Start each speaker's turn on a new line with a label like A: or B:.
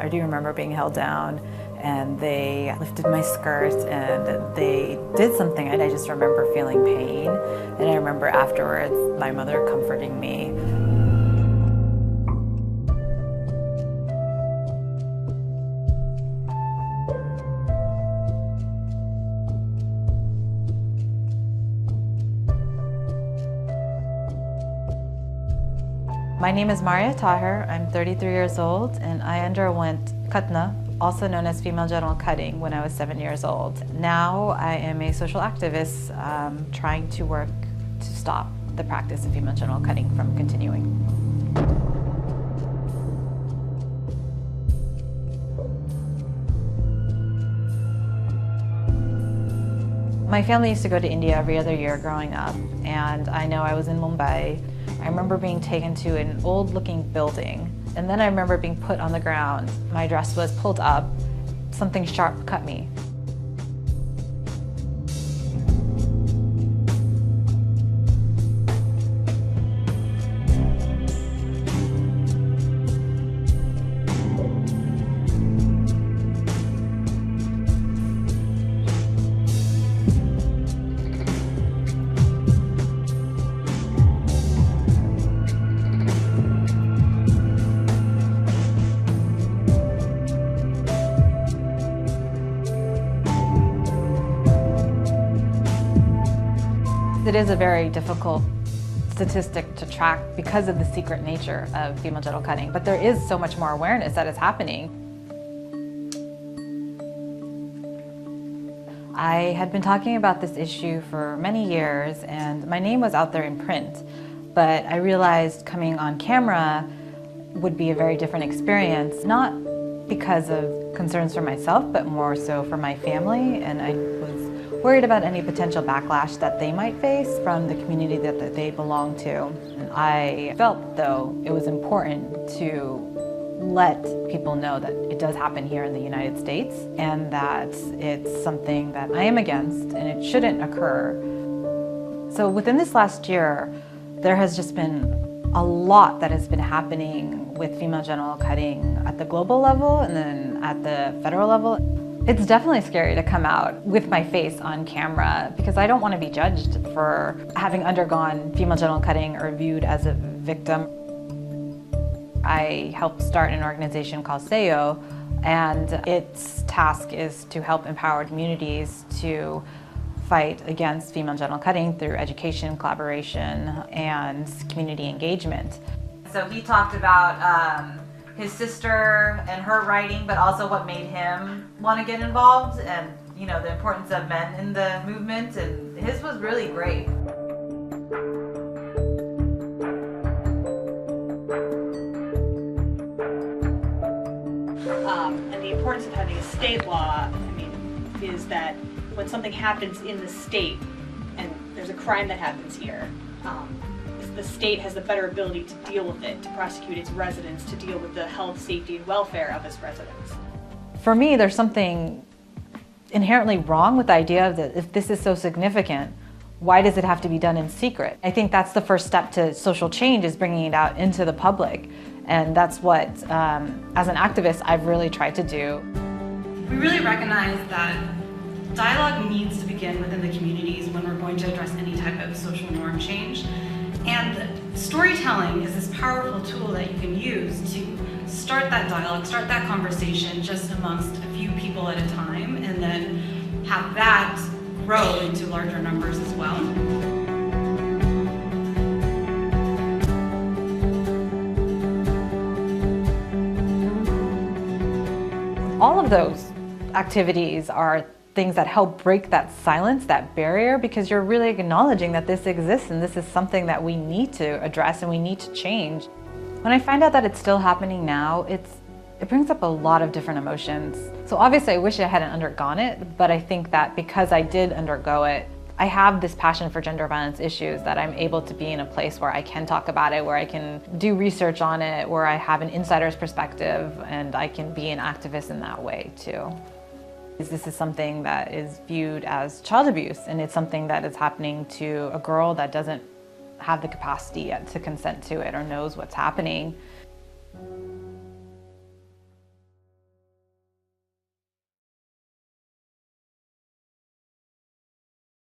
A: I do remember being held down and they lifted my skirt and they did something. I just remember feeling pain, and I remember afterwards my mother comforting me. My name is Maria Taher. I'm 33 years old, and I underwent khatna, also known as female genital cutting, when I was 7 years old. Now I am a social activist trying to work to stop the practice of female genital cutting from continuing. My family used to go to India every other year growing up, and I know I was in Mumbai. I remember being taken to an old-looking building, and then I remember being put on the ground. My dress was pulled up. Something sharp cut me. It is a very difficult statistic to track because of the secret nature of female genital cutting, but there is so much more awareness that is happening. I had been talking about this issue for many years, and my name was out there in print, but I realized coming on camera would be a very different experience, not because of concerns for myself, but more so for my family, and I was worried about any potential backlash that they might face from the community that they belong to. And I felt, though, it was important to let people know that it does happen here in the United States and that it's something that I am against and it shouldn't occur. So within this last year, there has just been a lot that has been happening with female genital cutting at the global level and then at the federal level. It's definitely scary to come out with my face on camera because I don't want to be judged for having undergone female genital cutting or viewed as a victim. I helped start an organization called SEO, and its task is to help empower communities to fight against female genital cutting through education, collaboration, and community engagement. So he talked about his sister and her writing, but also what made him want to get involved and, you know, the importance of men in the movement, and his was really great.
B: And the importance of having a state law, is that when something happens in the state and there's a crime that happens here, the state has the better ability to deal with it, to prosecute its residents, to deal with the health, safety, and welfare of its residents.
A: For me, there's something inherently wrong with the idea that if this is so significant, why does it have to be done in secret? I think that's the first step to social change, is bringing it out into the public. And that's what, as an activist, I've really tried to do.
C: We really recognize that dialogue needs to begin within the communities when we're going to address any type of social norm change. And storytelling is this powerful tool that you can use to start that dialogue, start that conversation just amongst a few people at a time, and then have that grow into larger numbers as well.
A: All of those activities are things that help break that silence, that barrier, because you're really acknowledging that this exists and this is something that we need to address and we need to change. When I find out that it's still happening now, it brings up a lot of different emotions. So obviously I wish I hadn't undergone it, but I think that because I did undergo it, I have this passion for gender violence issues that I'm able to be in a place where I can talk about it, where I can do research on it, where I have an insider's perspective, and I can be an activist in that way too. This is something that is viewed as child abuse, and it's something that is happening to a girl that doesn't have the capacity yet to consent to it or knows what's happening.